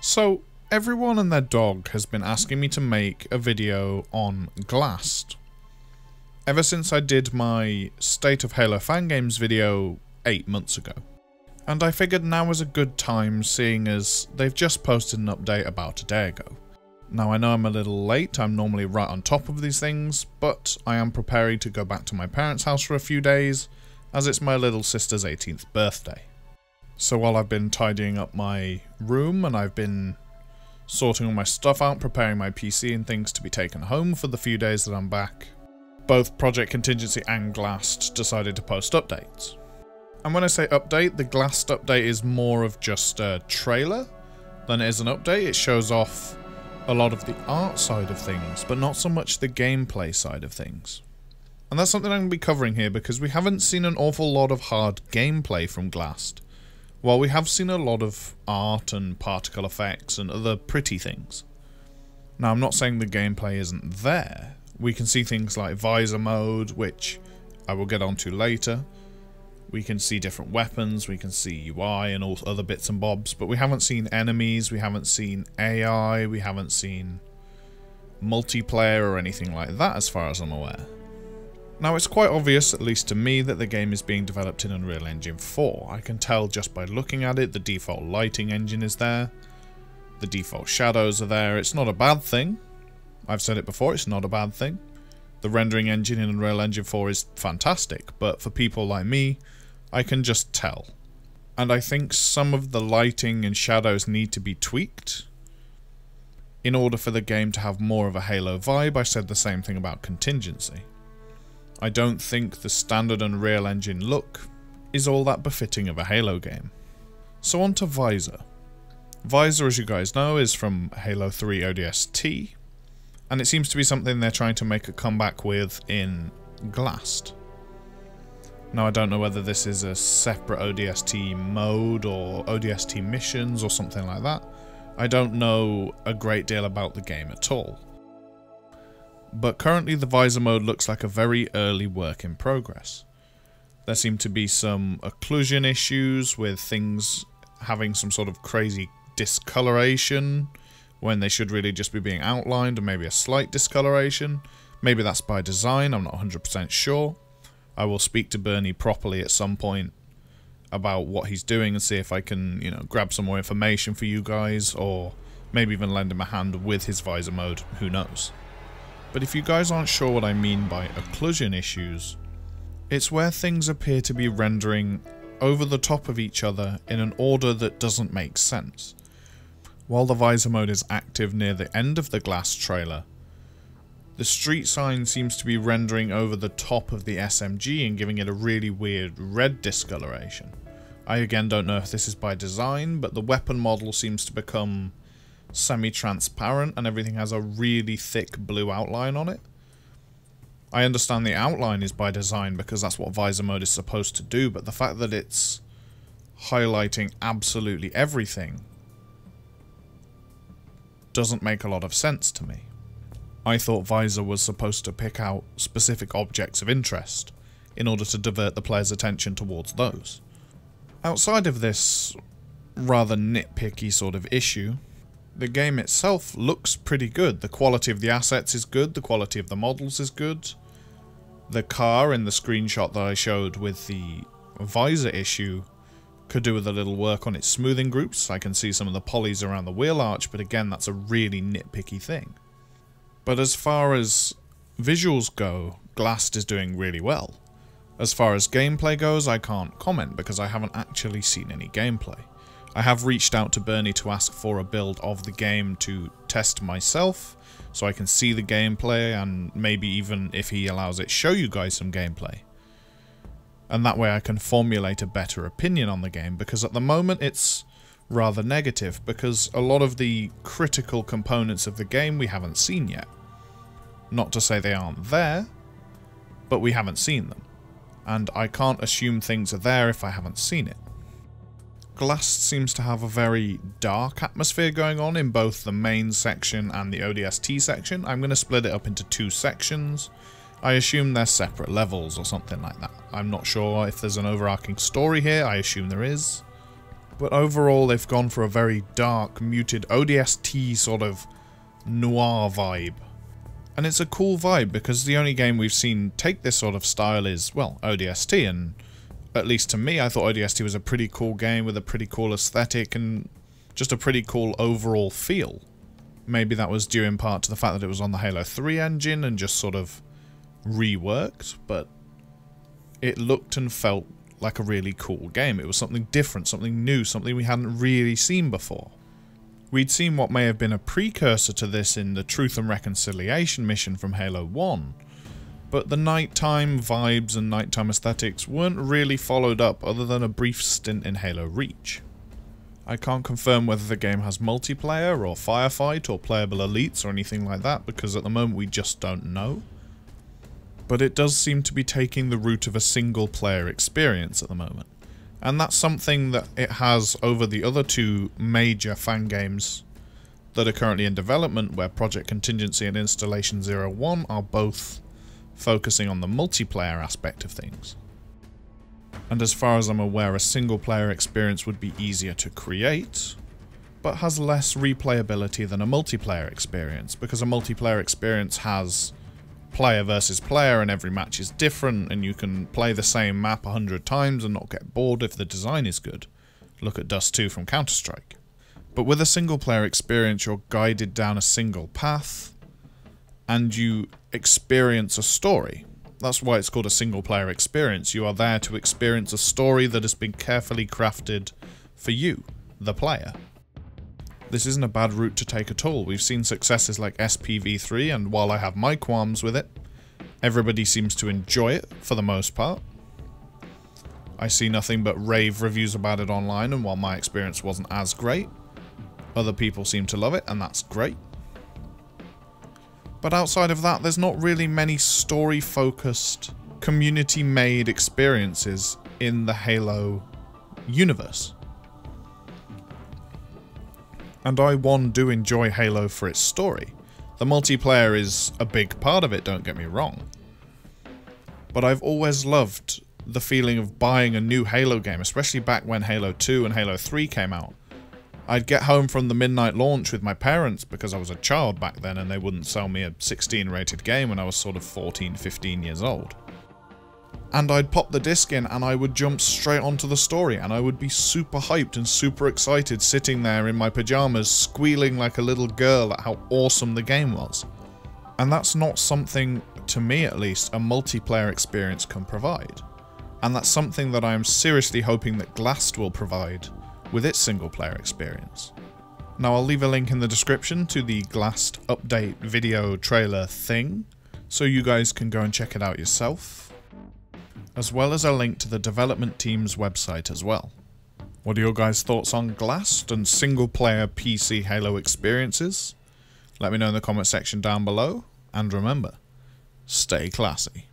So, everyone and their dog has been asking me to make a video on Glassed. Ever since I did my State of Halo Fangames video 8 months ago. And I figured now was a good time, seeing as they've just posted an update about a day ago. Now I know I'm a little late, I'm normally right on top of these things, but I am preparing to go back to my parents' house for a few days, as it's my little sister's 18th birthday. So while I've been tidying up my room and I've been sorting all my stuff out, preparing my PC and things to be taken home for the few days that I'm back, both Project Contingency and Glassed decided to post updates. And when I say update, the Glassed update is more of just a trailer than it is an update. It shows off a lot of the art side of things, but not so much the gameplay side of things. And that's something I'm going to be covering here because we haven't seen an awful lot of hard gameplay from Glassed. While we have seen a lot of art and particle effects and other pretty things. Now I'm not saying the gameplay isn't there. We can see things like visor mode, which I will get onto later. We can see different weapons, we can see UI and all other bits and bobs, but we haven't seen enemies, we haven't seen AI, we haven't seen multiplayer or anything like that as far as I'm aware. Now it's quite obvious, at least to me, that the game is being developed in Unreal Engine 4. I can tell just by looking at it. The default lighting engine is there. The default shadows are there. It's not a bad thing. I've said it before, it's not a bad thing. The rendering engine in Unreal Engine 4 is fantastic, but for people like me, I can just tell. And I think some of the lighting and shadows need to be tweaked in order for the game to have more of a Halo vibe. I said the same thing about Contingency. I don't think the standard Unreal Engine look is all that befitting of a Halo game. So on to Visor. Visor, as you guys know, is from Halo 3 ODST, and it seems to be something they're trying to make a comeback with in Glassed. Now I don't know whether this is a separate ODST mode or ODST missions or something like that. I don't know a great deal about the game at all. But currently the visor mode looks like a very early work in progress. There seem to be some occlusion issues with things having some sort of crazy discoloration when they should really just be being outlined, or maybe a slight discoloration. Maybe that's by design, I'm not 100% sure. I will speak to Bernie properly at some point about what he's doing and see if I can, grab some more information for you guys, or maybe even lend him a hand with his visor mode, who knows. But if you guys aren't sure what I mean by occlusion issues, it's where things appear to be rendering over the top of each other in an order that doesn't make sense. While the visor mode is active near the end of the Glass trailer, the street sign seems to be rendering over the top of the SMG and giving it a really weird red discoloration. I again don't know if this is by design, but the weapon model seems to become semi-transparent and everything has a really thick blue outline on it. I understand the outline is by design because that's what visor mode is supposed to do, but the fact that it's highlighting absolutely everything doesn't make a lot of sense to me. I thought visor was supposed to pick out specific objects of interest in order to divert the player's attention towards those. Outside of this rather nitpicky sort of issue, the game itself looks pretty good. The quality of the assets is good, the quality of the models is good. The car in the screenshot that I showed with the visor issue could do with a little work on its smoothing groups. I can see some of the polys around the wheel arch, but again, that's a really nitpicky thing. But as far as visuals go, Glassed is doing really well. As far as gameplay goes, I can't comment because I haven't actually seen any gameplay. I have reached out to Bernie to ask for a build of the game to test myself, so I can see the gameplay and maybe even, if he allows it, show you guys some gameplay. And that way I can formulate a better opinion on the game, because at the moment it's rather negative, because a lot of the critical components of the game we haven't seen yet. Not to say they aren't there, but we haven't seen them. And I can't assume things are there if I haven't seen it. Glassed seems to have a very dark atmosphere going on in both the main section and the ODST section. I'm going to split it up into two sections. I assume they're separate levels or something like that. I'm not sure if there's an overarching story here, I assume there is. But overall, they've gone for a very dark, muted ODST sort of noir vibe. And it's a cool vibe because the only game we've seen take this sort of style is, well, ODST, and at least to me, I thought ODST was a pretty cool game with a pretty cool aesthetic and just a pretty cool overall feel. Maybe that was due in part to the fact that it was on the Halo 3 engine and just sort of reworked, but it looked and felt like a really cool game. It was something different, something new, something we hadn't really seen before. We'd seen what may have been a precursor to this in the Truth and Reconciliation mission from Halo 1, but the nighttime vibes and nighttime aesthetics weren't really followed up other than a brief stint in Halo Reach. I can't confirm whether the game has multiplayer or firefight or playable elites or anything like that because at the moment we just don't know. But it does seem to be taking the route of a single player experience at the moment. And that's something that it has over the other two major Fangames that are currently in development, where Project Contingency and Installation 01 are both focusing on the multiplayer aspect of things. And as far as I'm aware, a single player experience would be easier to create, but has less replayability than a multiplayer experience, because a multiplayer experience has player versus player and every match is different and you can play the same map 100 times and not get bored if the design is good. Look at Dust 2 from Counter-Strike. But with a single player experience, you're guided down a single path and you experience a story. That's why it's called a single player experience. You are there to experience a story that has been carefully crafted for you, the player. This isn't a bad route to take at all. We've seen successes like SPV3, and while I have my qualms with it, everybody seems to enjoy it for the most part. I see nothing but rave reviews about it online, and while my experience wasn't as great, other people seem to love it, and that's great. But outside of that, there's not really many story-focused, community-made experiences in the Halo universe. And I, do enjoy Halo for its story. The multiplayer is a big part of it, don't get me wrong. But I've always loved the feeling of buying a new Halo game, especially back when Halo 2 and Halo 3 came out. I'd get home from the midnight launch with my parents because I was a child back then and they wouldn't sell me a 16 rated game when I was sort of 14, 15 years old. And I'd pop the disc in and I would jump straight onto the story and I would be super hyped and super excited sitting there in my pajamas squealing like a little girl at how awesome the game was. And that's not something, to me at least, a multiplayer experience can provide. And that's something that I am seriously hoping that Glast will provide with its single player experience. Now I'll leave a link in the description to the Glast update video trailer thing, so you guys can go and check it out yourself, as well as a link to the development team's website as well. What are your guys' thoughts on Glast and single-player PC Halo experiences? Let me know in the comment section down below, and remember, stay classy.